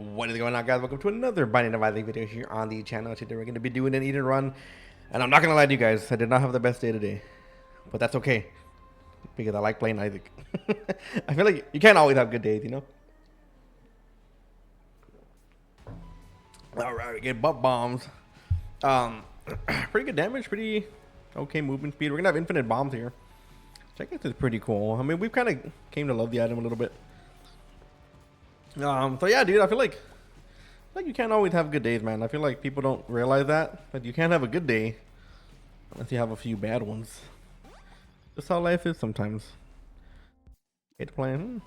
What is going on, guys? Welcome to another Binding of Isaac video here on the channel. Today we're going to be doing an eat and run, and I'm not going to lie to you guys, I did not have the best day today, but that's okay because I like playing Isaac. I feel like you can't always have good days, you know. All right, we get butt bombs. Pretty good damage, pretty okay movement speed. We're gonna have infinite bombs here. Check this is pretty cool. I mean, we've kind of came to love the item a little bit. So yeah, dude, I feel like you can't always have good days, man. I feel like people don't realize that you can't have a good day unless you have a few bad ones. That's how life is sometimes. Hate playing.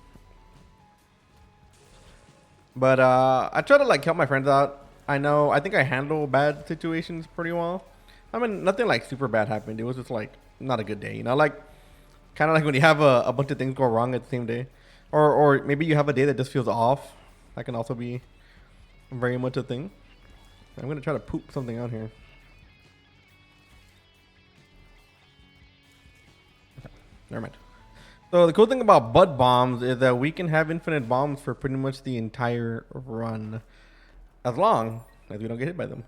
But I try to like help my friends out. I think I handle bad situations pretty well. I mean, nothing like super bad happened. It was just like not a good day, you know, like kind of like when you have a bunch of things go wrong at the same day, or maybe you have a day that just feels off. That can also be very much a thing. I'm gonna try to poop something out here. Okay, never mind. So the cool thing about butt bombs is that we can have infinite bombs for pretty much the entire run, as long as we don't get hit by them.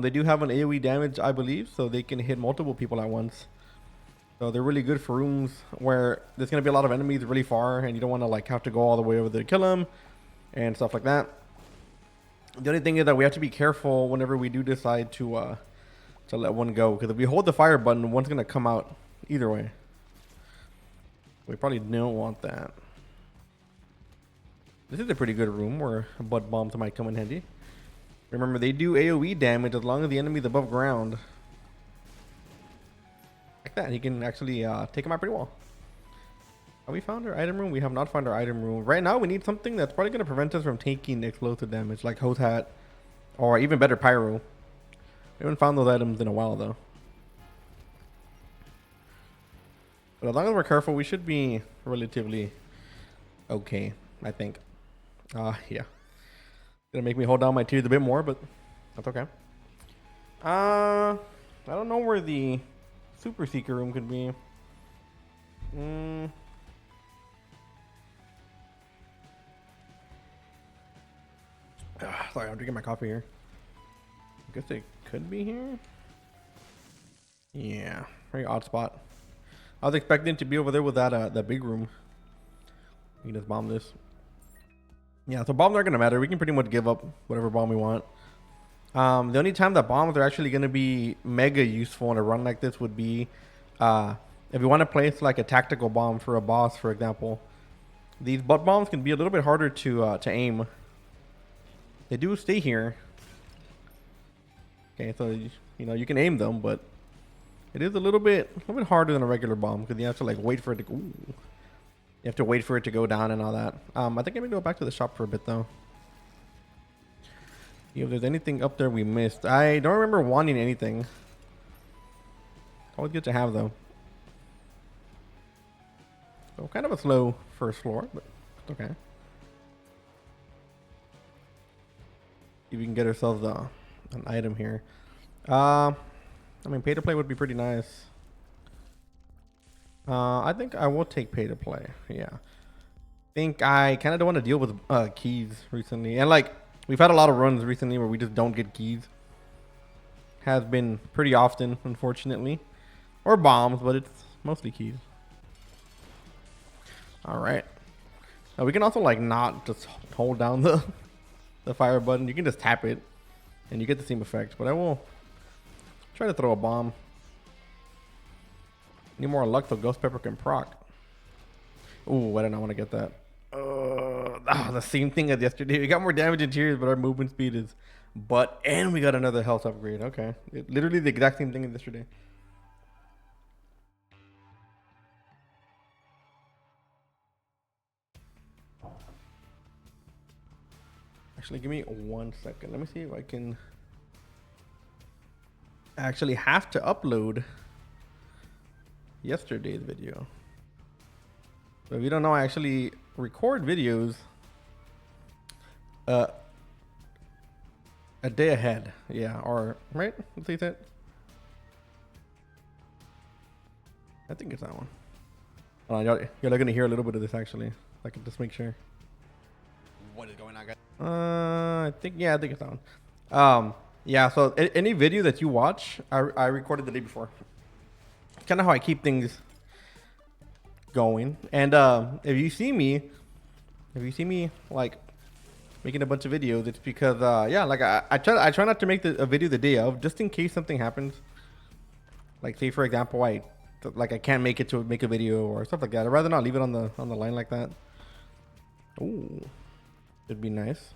They do have an AoE damage, I believe, so they can hit multiple people at once. So they're really good for rooms where there's gonna be a lot of enemies really far, and you don't want to like have to go all the way over there to kill them and stuff like that. The only thing is that we have to be careful whenever we do decide to let one go, because if we hold the fire button, one's gonna come out either way. We probably don't want that. This is a pretty good room where butt bombs might come in handy. Remember, they do AoE damage as long as the enemy's above ground. Like that, he can actually take him out pretty well. Have we found our item room? We have not found our item room. Right now, we need something that's probably going to prevent us from taking explosive damage, like Hose Hat, or even better, Pyro. We haven't found those items in a while, though. But as long as we're careful, we should be relatively okay, I think. Yeah. Gonna make me hold down my tears a bit more, but that's okay. I don't know where the Super Seeker room could be. Sorry, I'm drinking my coffee here. I guess it could be here. Yeah, very odd spot. I was expecting to be over there with that big room. We can just bomb this. Yeah, so bombs aren't gonna matter. We can pretty much give up whatever bomb we want. The only time that bombs are actually gonna be mega useful in a run like this would be if you want to place like a tactical bomb for a boss, for example. These butt bombs can be a little bit harder to aim. They do stay here. Okay, so you know you can aim them, but it is a little bit harder than a regular bomb because you have to like wait for it to. Ooh. You have to wait for it to go down and all that. I think I'm gonna go back to the shop for a bit though. If there's anything up there we missed, I don't remember wanting anything. Always good to have though. So kind of a slow first floor, but it's okay. If we can get ourselves an item here. I mean, pay to play would be pretty nice. I think I will take pay to play. Yeah. I think I kind of don't want to deal with keys recently. And like, we've had a lot of runs recently where we just don't get keys. Has been pretty often, unfortunately. Or bombs, but it's mostly keys. Alright. Now we can also like not just hold down the fire button. You can just tap it and you get the same effect. But I will try to throw a bomb. Need more luck so Ghost Pepper can proc. Ooh, I did not want to get that. The same thing as yesterday. We got more damage in tears, but our movement speed is butt. And we got another health upgrade. Okay. Literally the exact same thing as yesterday. Actually, give me 1 second. Let me see if I can actually have to upload yesterday's video. But if you don't know, I actually record videos a day ahead. Yeah, or right? Let's see that. I think it's that one. Hold on, y'all are gonna hear a little bit of this actually. I can just make sure. What is going on, guys? I think it's that one. Yeah. So any video that you watch, I recorded the day before. Kind of how I keep things going. And if you see me like making a bunch of videos, it's because yeah, like I try not to make a video the day of, just in case something happens. Like say for example, I can't make it to make a video or stuff like that. I'd rather not leave it on the line like that. Ooh, it'd be nice.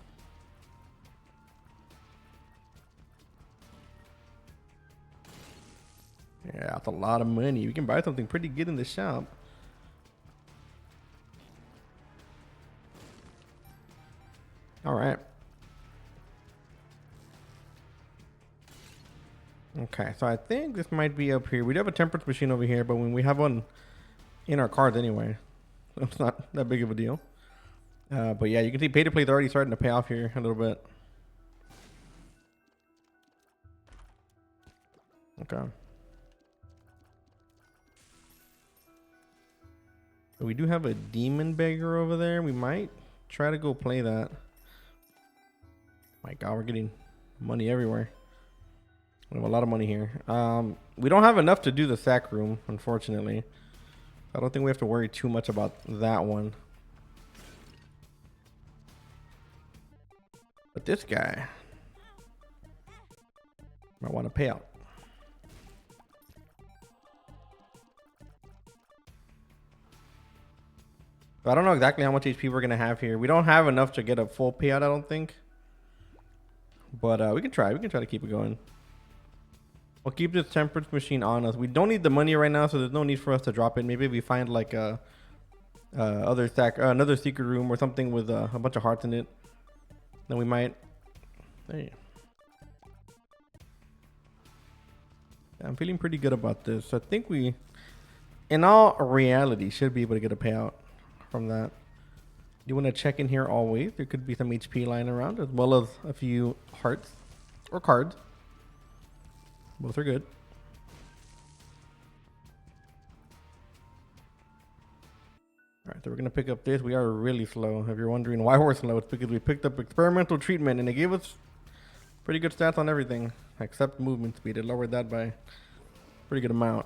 Yeah, that's a lot of money. We can buy something pretty good in the shop. All right. Okay, so I think this might be up here. We do have a temperance machine over here, but when we have one in our cards anyway, so it's not that big of a deal. But yeah, you can see pay to play is already starting to pay off here a little bit. Okay. We do have a demon beggar over there. We might try to go play that. My God, we're getting money everywhere. We have a lot of money here. We don't have enough to do the sack room, unfortunately. I don't think we have to worry too much about that one. But this guy might want to pay out. I don't know exactly how much HP we're going to have here. We don't have enough to get a full payout, I don't think. But we can try. We can try to keep it going. We'll keep this temperance machine on us. We don't need the money right now, so there's no need for us to drop it. Maybe we find like a another secret room or something with a bunch of hearts in it. Then we might. Hey. I'm feeling pretty good about this. I think we, in all reality, should be able to get a payout from that. You want to check in here always. There could be some HP lying around, as well as a few hearts or cards. Both are good. All right, so we're going to pick up this. We are really slow. If you're wondering why we're slow, it's because we picked up experimental treatment, and it gave us pretty good stats on everything, except movement speed. It lowered that by a pretty good amount.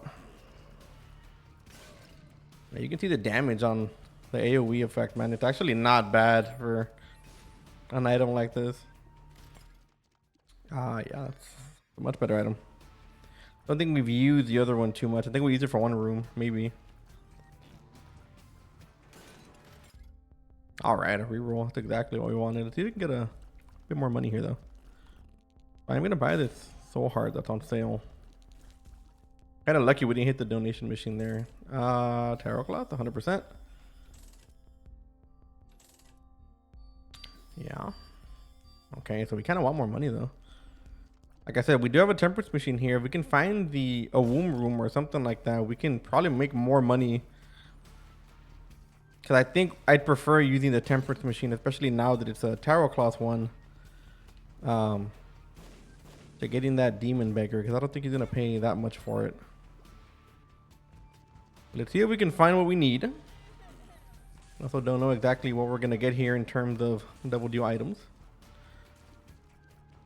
Now, you can see the damage on the AoE effect, man. It's actually not bad for an item like this. Yeah, it's a much better item. I don't think we've used the other one too much. I think we used it for one room, maybe. All right, a reroll. That's exactly what we wanted. Let's see if we can get a bit more money here, though. I'm gonna buy this Soul Heart that's on sale. Kind of lucky we didn't hit the donation machine there. Tarot cloth, 100%. Yeah. Okay, so we kind of want more money though. Like I said, we do have a temperance machine here. If we can find a womb room or something like that, we can probably make more money. Because I think I'd prefer using the temperance machine, especially now that it's a tarot cloth one. To getting that demon beggar, because I don't think he's gonna pay that much for it. Let's see if we can find what we need. Also don't know exactly what we're gonna get here in terms of double deal items.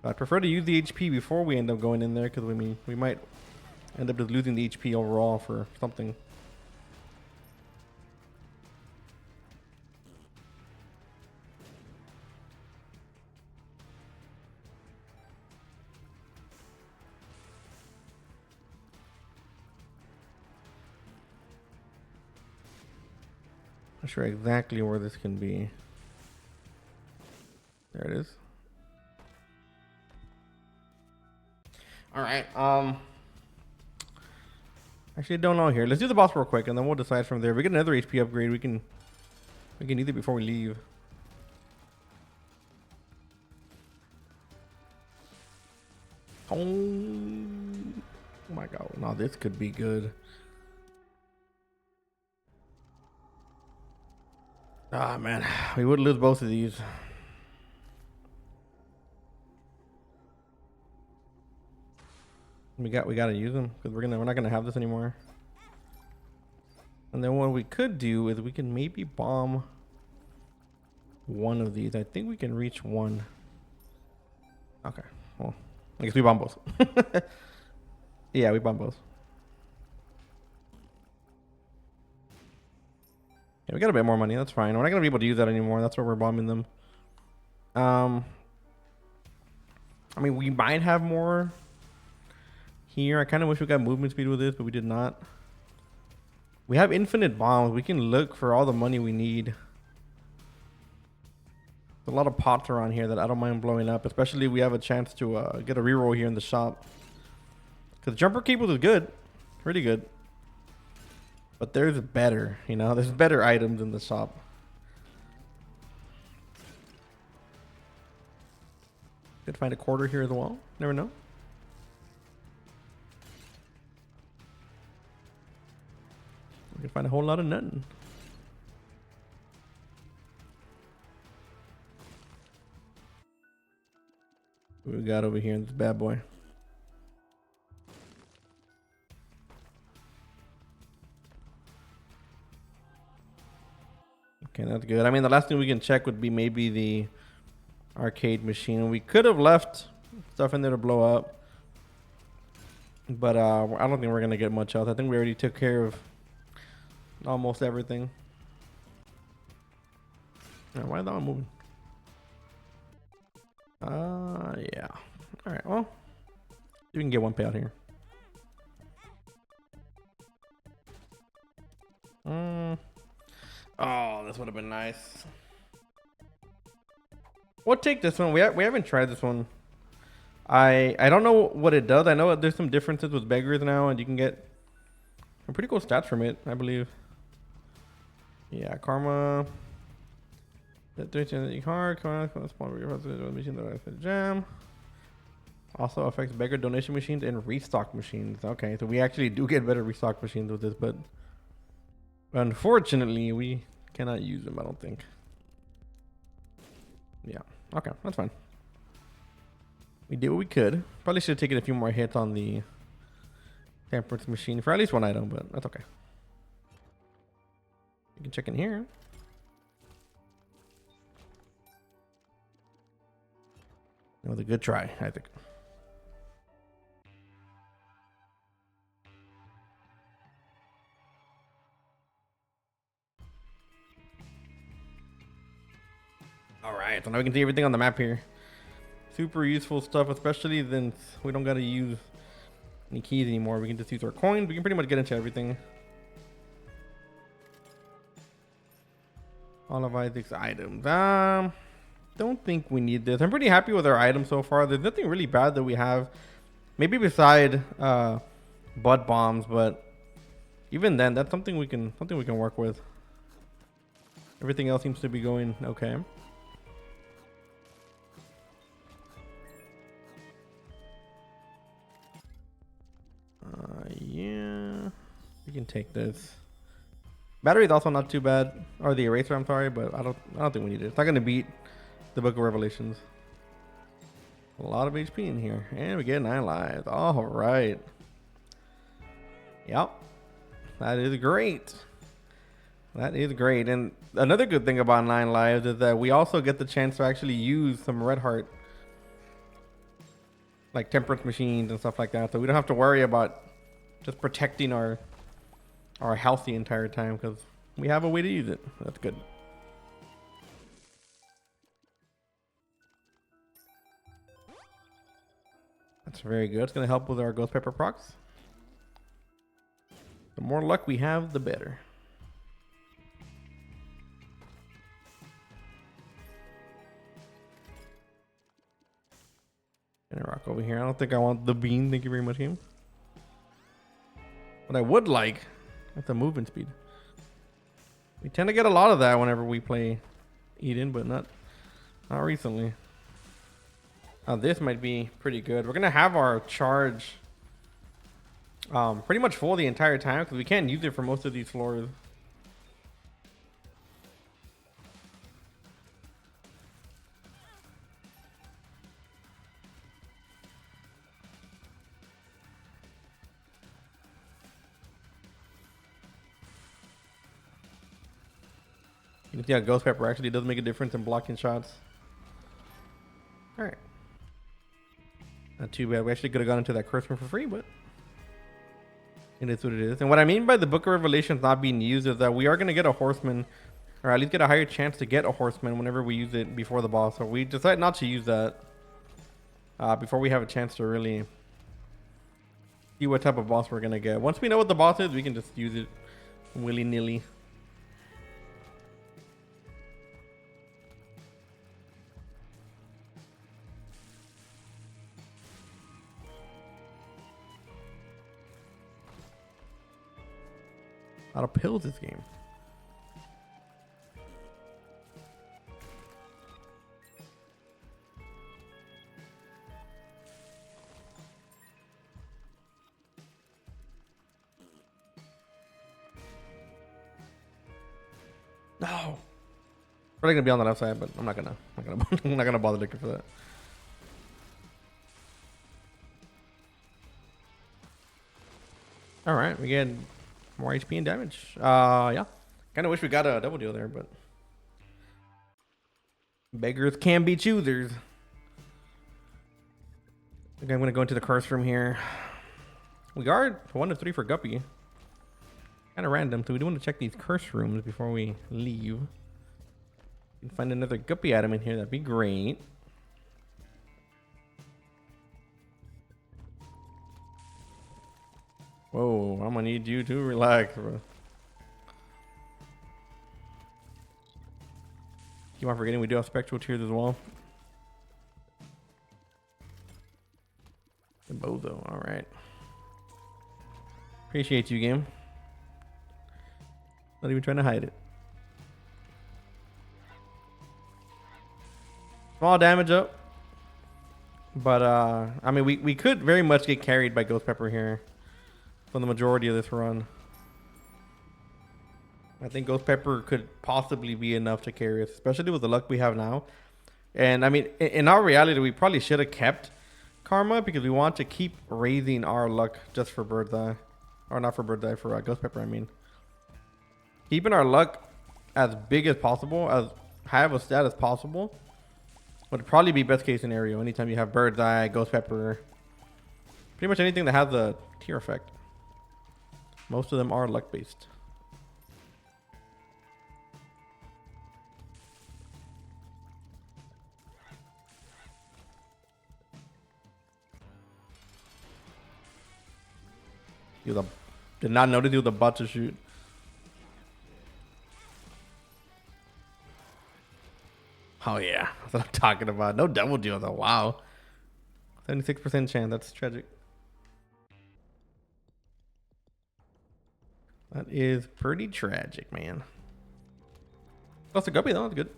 I prefer to use the HP before we end up going in there, because we might end up just losing the HP overall for something. Not sure exactly where this can be. There it is. All right. Actually, don't know here. Let's do the boss real quick, and then we'll decide from there. If we get another HP upgrade, we can use it before we leave. Oh my God! Now this could be good. Ah man, we would lose both of these. We gotta use them because we're not gonna have this anymore. And then what we could do is we can maybe bomb one of these. I think we can reach one. Okay. Well, I guess we bomb both. Yeah, we bomb both. Yeah, we got a bit more money. That's fine. We're not gonna be able to use that anymore. That's why we're bombing them. I mean, we might have more here. I kind of wish we got movement speed with this, but we did not. We have infinite bombs. We can look for all the money we need. There's a lot of pots around here that I don't mind blowing up, especially if we have a chance to get a reroll here in the shop. Because jumper cables is good. Pretty good. But there's better, you know? There's better items in the shop. Could find a quarter here as well. Never know. We could find a whole lot of nothing. What we got over here in this bad boy? Okay, that's good. I mean, the last thing we can check would be maybe the arcade machine. We could have left stuff in there to blow up, but I don't think we're gonna get much else. I think we already took care of almost everything. Why is that one moving? Yeah. All right. Well, you can get one payout here. Oh, this would have been nice. We'll take this one. We haven't tried this one. I don't know what it does. I know there's some differences with beggars now, and you can get some pretty cool stats from it, I believe. Yeah, karma. Jam. Also affects beggar donation machines and restock machines. Okay, so we actually do get better restock machines with this, but unfortunately we cannot use them, I don't think. Yeah, okay, that's fine. We did what we could. Probably should have taken a few more hits on the temperance machine for at least one item, but that's okay. You can check in here. It was a good try, I think. All right, so now we can see everything on the map here. Super useful stuff, especially since we don't got to use any keys anymore. We can just use our coins. We can pretty much get into everything. All of Isaac's items. Don't think we need this. I'm pretty happy with our items so far. There's nothing really bad that we have. Maybe beside butt bombs, but even then, that's something we can work with. Everything else seems to be going okay. Yeah, we can take this. Battery is also not too bad, or the eraser. I'm sorry, but I don't think we need it. It's not gonna beat the Book of Revelations. A lot of HP in here, and we get 9 lives. All right. Yep, that is great. That is great. And another good thing about 9 lives is that we also get the chance to actually use some Red Heart, like temperance machines and stuff like that. So we don't have to worry about just protecting our health the entire time because we have a way to use it. That's good. That's very good. It's going to help with our Ghost Pepper procs. The more luck we have, the better. Gonna rock over here. I don't think I want the bean. Thank you very much, game. What I would like is the movement speed. We tend to get a lot of that whenever we play Eden, but not recently. This might be pretty good. We're gonna have our charge pretty much full the entire time because we can't use it for most of these floors. You can see how Ghost Pepper actually does make a difference in blocking shots. Alright. Not too bad. We actually could have gone into that curse room for free, but it is what it is. And what I mean by the Book of Revelations not being used is that we are going to get a horseman, or at least get a higher chance to get a horseman whenever we use it before the boss. So we decide not to use that before we have a chance to really see what type of boss we're going to get. Once we know what the boss is, we can just use it willy-nilly. A lot of pills this game. No. Probably gonna be on the left side, but I'm not gonna I'm not gonna bother looking for that. All right, we get more HP and damage. Yeah. Kind of wish we got a double deal there, but beggars can be choosers. Okay, I'm gonna go into the curse room here. We guard 1 of 3 for Guppy. Kind of random, so we do want to check these curse rooms before we leave. We can find another Guppy item in here. That'd be great. Whoa, I'm gonna need you to relax, bro. Keep on forgetting we do have spectral tears as well. The bozo, alright. Appreciate you, game. Not even trying to hide it. Small damage up. But I mean we could very much get carried by Ghost Pepper here for the majority of this run. I think Ghost Pepper could possibly be enough to carry us, especially with the luck we have now. And I mean, in our reality, we probably should have kept Karma because we want to keep raising our luck just for Bird's Eye. Or not for Bird's Eye, for Ghost Pepper, I mean. Keeping our luck as big as possible, as high of a stat as possible, would probably be best case scenario. Anytime you have Bird's Eye, Ghost Pepper, pretty much anything that has a tier effect. Most of them are luck based. Did not notice you was about to shoot. Oh yeah, that's what I'm talking about. No double deal though. Wow, 76% chance. That's tragic. That is pretty tragic, man. That's a guppy though. That's good.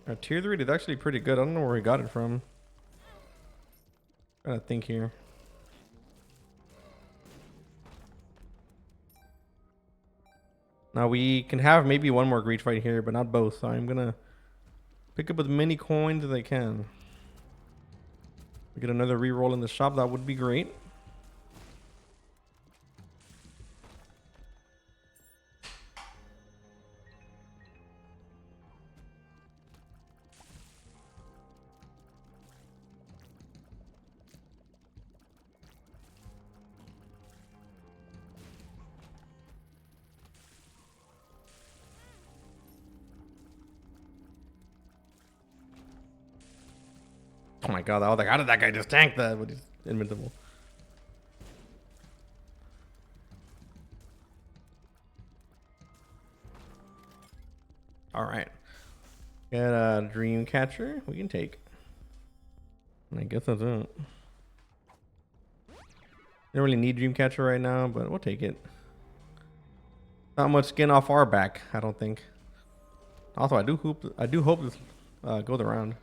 Our tier 3 is actually pretty good. I don't know where we got it from. Trying to think here. Now we can have maybe one more greed fight here, but not both. So I'm gonna pick up as many coins as I can. We get another reroll in the shop. That would be great. Oh my god, I was like, how did that guy just tank that? But he's invincible. Alright. Got a dream catcher we can take. I guess that's it. Don't really need dream catcher right now, but we'll take it. Not much skin off our back, I don't think. Also, I do hope this goes around.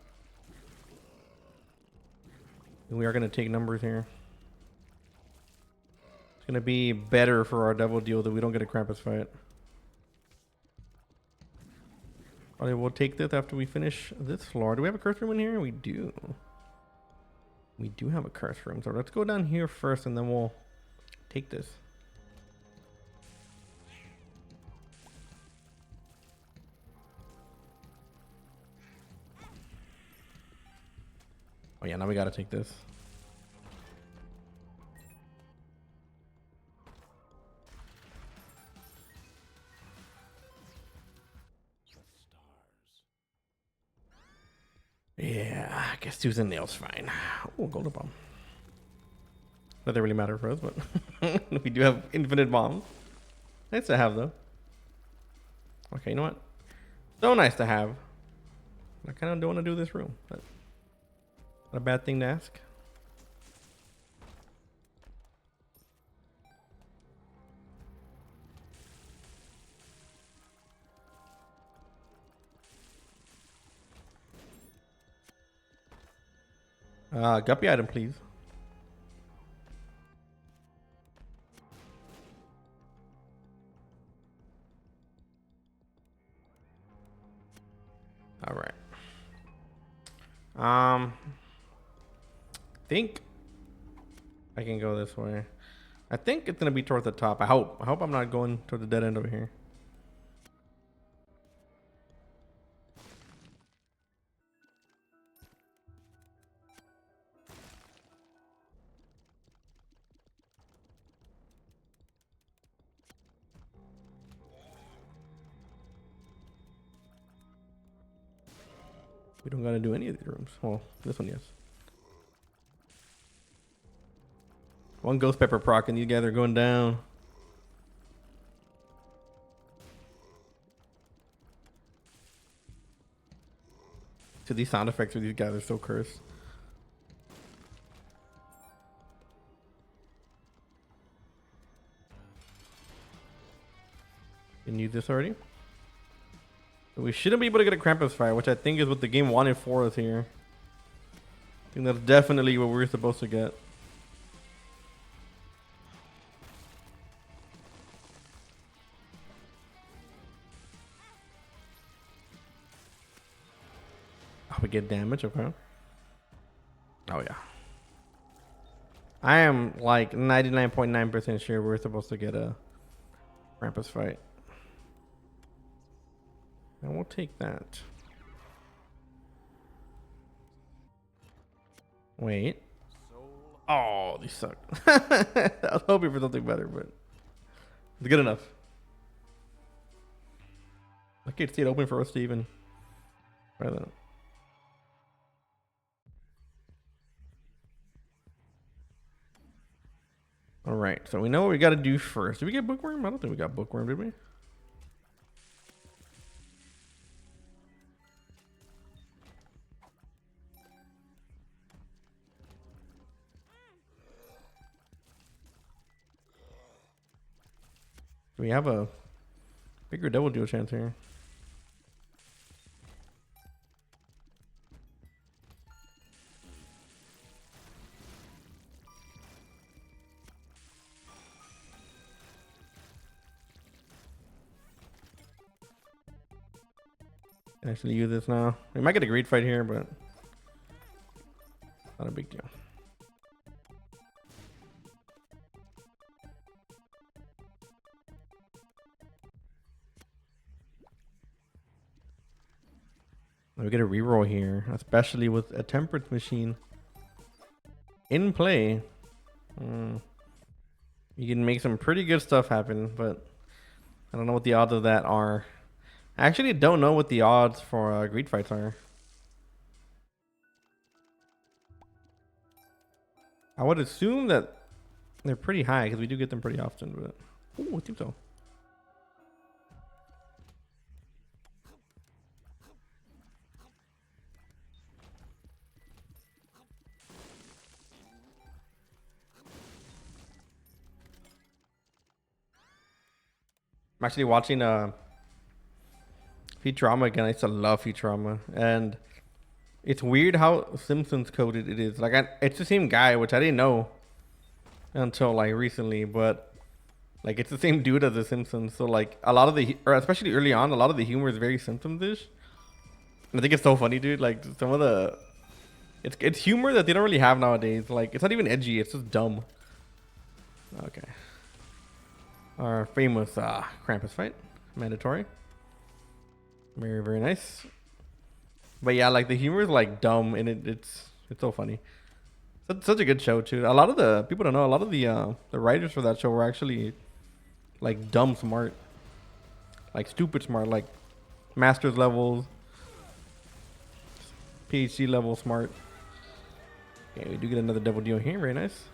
We are going to take numbers here. It's going to be better for our double deal that we don't get a Krampus fight. Probably we'll take this after we finish this floor. Do we have a curse room in here? We do. We do have a curse room. So let's go down here first and then we'll take this. Oh yeah, now we gotta take this. Yeah, I guess tooth and nails fine. Oh, golden bomb. Doesn't really matter for us, but we do have infinite bombs. Nice to have though. Okay, you know what? So nice to have. I kind of don't want to do this room, but not a bad thing to ask. Guppy item, please. All right. Think I can go this way. I think it's gonna be toward the top. I hope. I hope I'm not going toward the dead end over here. We don't gotta do any of these rooms. Well, this one, yes. One ghost pepper proc and you guys are going down. So these sound effects for these guys are so cursed. Can use this already. We shouldn't be able to get a Krampus fire, which I think is what the game wanted for us here. I think that's definitely what we're supposed to get. Oh, we get damage, okay. Oh yeah. I am like 99.9% sure we're supposed to get a Krampus fight. And we'll take that. Wait. Oh, these suck. I was hoping for something better, but it's good enough. I can't see it open for us to even try that. All right, so we know what we got to do first. Did we get Bookworm? I don't think we got Bookworm, did we? Do we have a bigger double dual chance here? Actually use this now. We might get a great fight here, but not a big deal. We get a reroll here, especially with a temperance machine in play. You can make some pretty good stuff happen, but I don't know what the odds of that are. I actually don't know what the odds for greed fights are. I would assume that they're pretty high because we do get them pretty often, but ooh, I think so. I'm actually watching Futurama again. I used to love Futurama, and it's weird how Simpsons coded it is. Like, it's the same guy, which I didn't know until like recently, but like it's the same dude as the Simpsons. So like a lot of the, or especially early on, a lot of the humor is very Simpsons-ish. And I think it's so funny, dude. Like some of the, it's humor that they don't really have nowadays. Like it's not even edgy. It's just dumb. Okay. Our famous Krampus fight, mandatory. Very, very nice. But yeah, like the humor is like dumb and it's It's so funny. Such a good show too. A lot of the people don't know. A lot of the writers for that show were actually like dumb smart, like stupid smart, like master's levels, PhD level smart. Okay, we do get another double deal here. Very nice.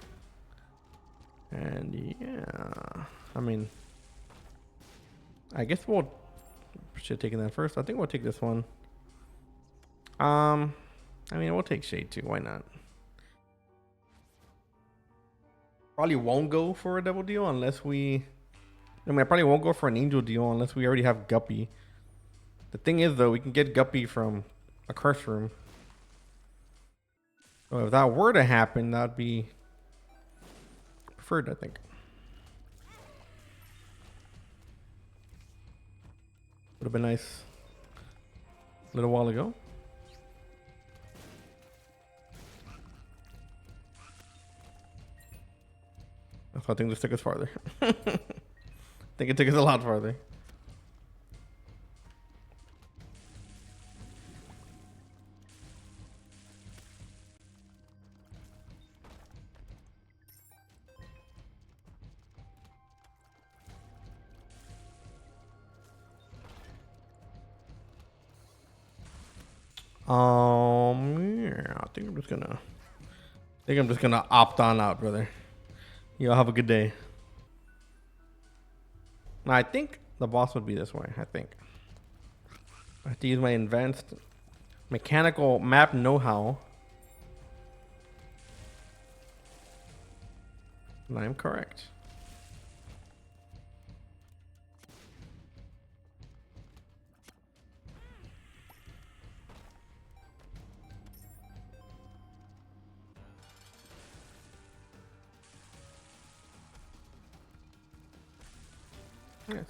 And yeah, I mean, I guess we'll should have taken that first. I think we'll take this one. I mean, we'll take Shade too. Why not? Probably won't go for a double deal unless we. I mean, I probably won't go for an angel deal unless we already have Guppy. The thing is, though, we can get Guppy from a curse room. So if that were to happen, that'd be preferred, I think. Would have been nice a little while ago. I think this took us farther. I think it took us a lot farther. Yeah, I think I'm just gonna opt on out, brother. Y'all have a good day. Now, I think the boss would be this way. I think I have to use my advanced mechanical map know-how. And I am correct. Yes.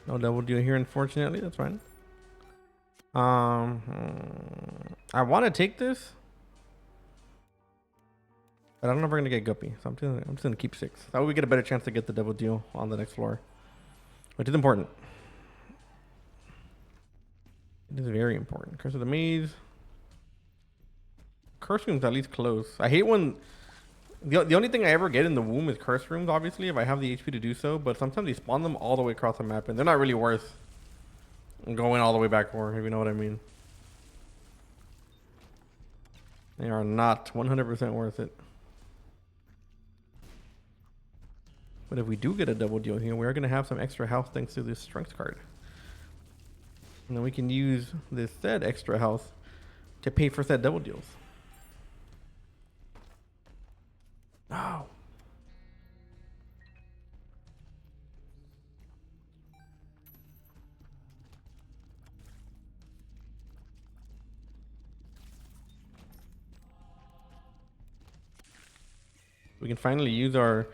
No double deal here, unfortunately. That's fine. I want to take this, but I don't know if we're gonna get Guppy, so I'm just gonna keep 6. That way we get a better chance to get the double deal on the next floor, which is important. It is very important. Curse of the Maze. Curse room's at least close. I hate when the only thing I ever get in the womb is curse rooms, obviously, if I have the HP to do so, but sometimes they spawn them all the way across the map and they're not really worth going all the way back for, if you know what I mean. They are not 100% worth it. But if we do get a double deal here, we are going to have some extra health thanks to this strength card. And then we can use this said extra health to pay for said double deals. No. We can finally use our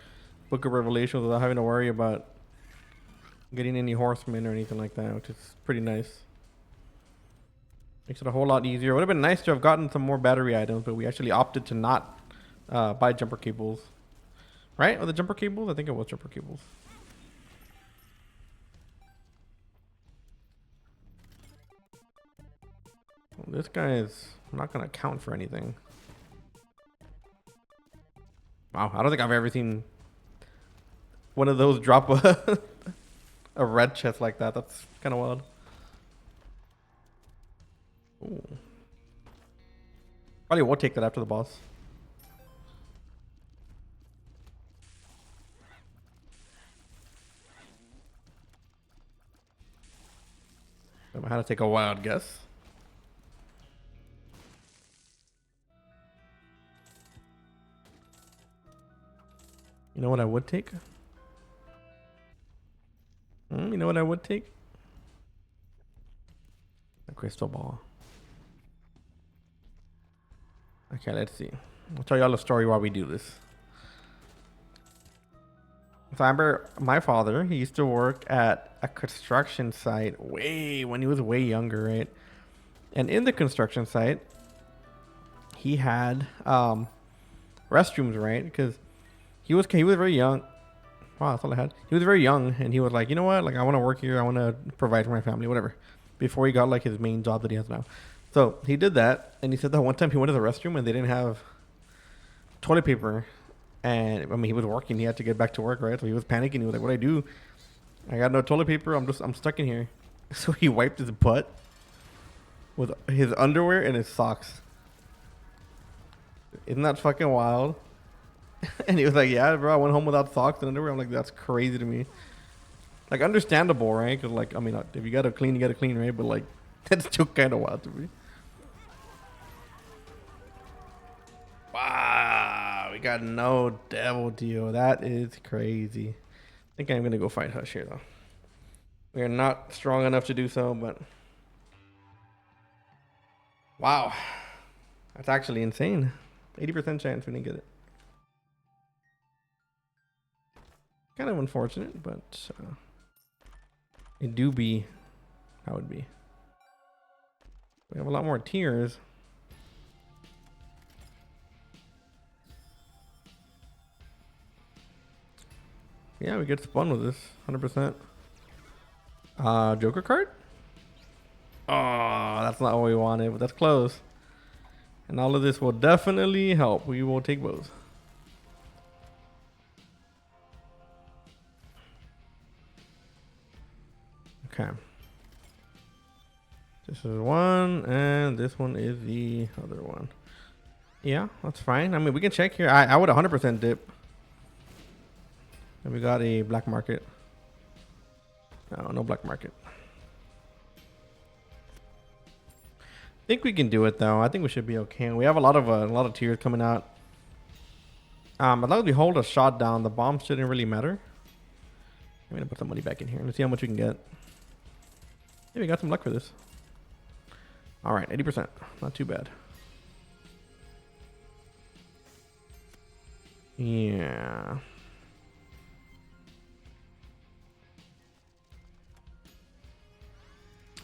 Book of Revelations without having to worry about getting any horsemen or anything like that, which is pretty nice. Makes it a whole lot easier. It would have been nice to have gotten some more battery items, but we actually opted to not buy jumper cables. Right? Or the jumper cables? I think it was jumper cables. Well, this guy is not going to count for anything. Wow, I don't think I've ever seen one of those drop a red chest like that. That's kind of wild. Ooh. Probably won't take that after the boss. I had to take a wild guess. You know what I would take? You know what I would take? A crystal ball. Okay, let's see. I'll tell y'all a story while we do this. So I remember my father, he used to work at a construction site when he was way younger, right? And in the construction site, he had restrooms, right? Because he was very young. Wow, that's all I had. He was very young, and he was like, you know what? Like, I want to work here. I want to provide for my family, whatever. Before he got like his main job that he has now. So he did that, and he said that one time he went to the restroom and they didn't have toilet paper. And I mean, he was working. He had to get back to work, right? So he was panicking. He was like, "What do I do? I got no toilet paper. I'm stuck in here." So he wiped his butt with his underwear and his socks. Isn't that fucking wild? And he was like, "Yeah, bro, I went home without socks and underwear." I'm like, "That's crazy to me." Like, understandable, right? Because, like, I mean, if you gotta clean, you gotta clean, right? But, like, that's still kind of wild to me. Wow, we got no devil deal. That is crazy. I think I'm gonna go fight Hush here, though. We are not strong enough to do so, but wow, that's actually insane. 80% chance we didn't get it. Kind of unfortunate, but it do be how it be. We have a lot more tiers. Yeah, we get spun with this 100%. Joker card? Oh, that's not what we wanted, but that's close. And all of this will definitely help. We will take both. Okay. This is one, and this one is the other one. Yeah, that's fine. I mean, we can check here. I would 100% dip. And we got a black market. No, no black market. I think we can do it though. I think we should be okay. We have a lot of tiers coming out. As long as we hold a shot down, the bomb shouldn't really matter. I'm gonna put some money back in here. Let's see how much we can get. Yeah, we got some luck for this. All right, 80%. Not too bad. Yeah.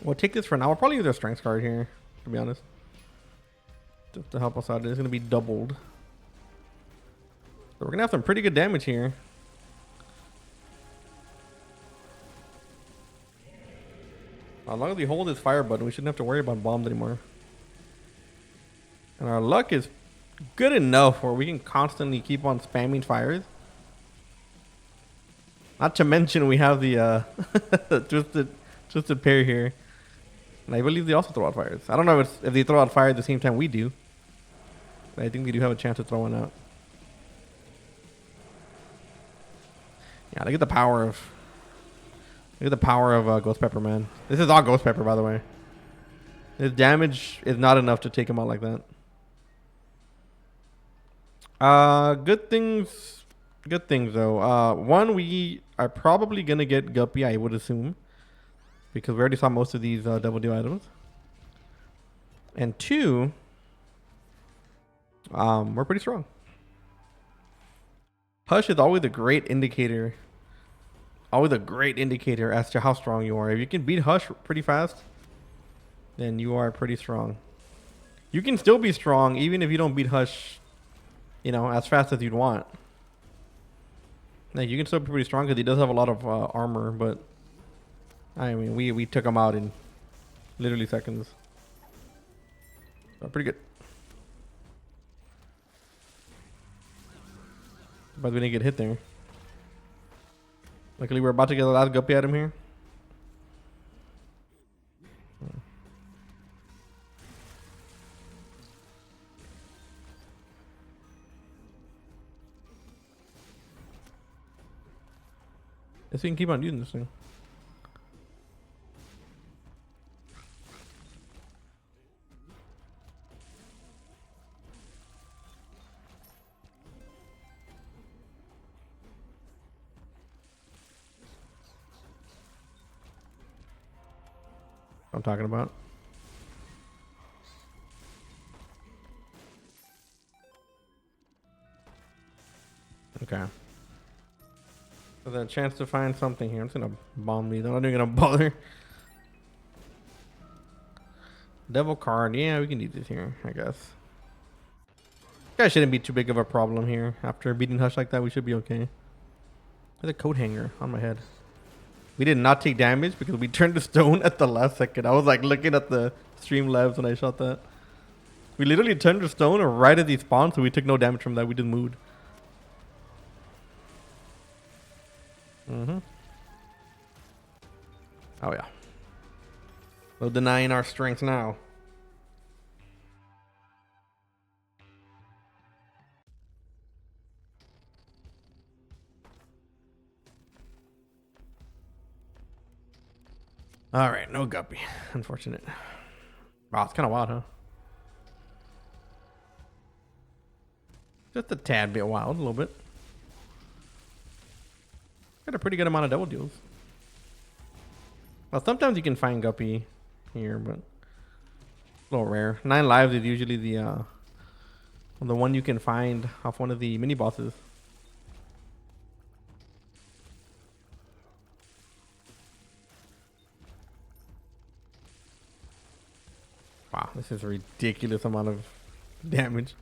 We'll take this for now. We'll probably use our strength card here, to be honest. Just to help us out. It's going to be doubled. So we're going to have some pretty good damage here. As long as we hold this fire button, we shouldn't have to worry about bombs anymore. And our luck is good enough where we can constantly keep on spamming fires. Not to mention we have the twisted pair here. And I believe they also throw out fires. I don't know if they throw out fire at the same time we do. But I think they do have a chance to throw one out. Yeah, look at the power of... Look at the power of Ghost Pepper, man. This is all Ghost Pepper, by the way. His damage is not enough to take him out like that. Good things. Good things, though. One, we are probably going to get Guppy, I would assume. Because we already saw most of these double deal items. And two, we're pretty strong. Hush is always a great indicator. Always a great indicator as to how strong you are. If you can beat Hush pretty fast, then you are pretty strong. You can still be strong even if you don't beat Hush, you know, as fast as you'd want. Like, you can still be pretty strong because he does have a lot of armor, but I mean, we took him out in literally seconds. So pretty good. But we didn't get hit there. Luckily, we're about to get the last guppy at him here. Guess we can keep on using this thing. I'm talking about. Okay. So the chance to find something here. I'm just gonna bomb these. I'm not even gonna bother. Devil card. Yeah, we can use this here, I guess. Guy shouldn't be too big of a problem here. After beating Hush like that, we should be okay. There's a coat hanger on my head. We did not take damage because we turned to stone at the last second. I was like looking at the stream labs when I shot that. We literally turned to stone right as he spawned, so we took no damage from that. We just moved. Mm-hmm. Oh yeah. No denying our strength now. All right, no guppy. Unfortunate. Wow, it's kind of wild, huh? Just a tad bit wild, a little bit. Got a pretty good amount of double deals. Well, sometimes you can find guppy here, but a little rare. 9 lives is usually the one you can find off one of the mini bosses. Wow, this is a ridiculous amount of damage.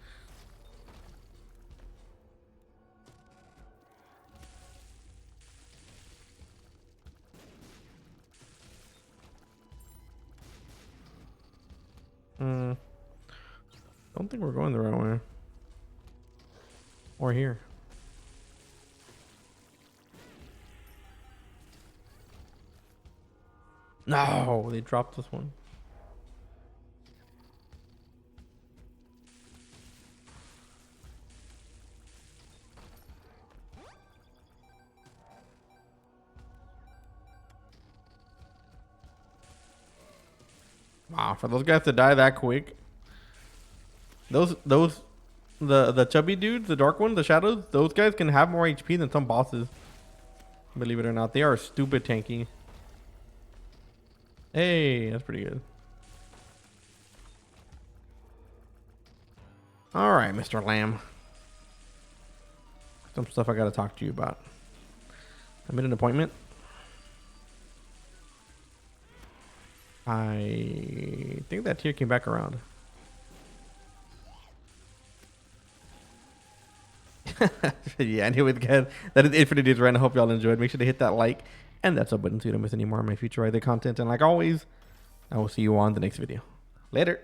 Don't think we're going the right way. Or here. No, they dropped this one. Wow, for those guys to die that quick. The chubby dudes, the dark ones, the shadows, those guys can have more HP than some bosses. Believe it or not, they are stupid tanky. Hey, that's pretty good. All right, Mr. Lamb. Some stuff I gotta talk to you about. I made an appointment. I think that tier came back around. Yeah, anyway, guys, that is it for today's rant. I hope y'all enjoyed. Make sure to hit that like and that sub button so you don't miss any more of my future other content. And like always, I will see you on the next video. Later.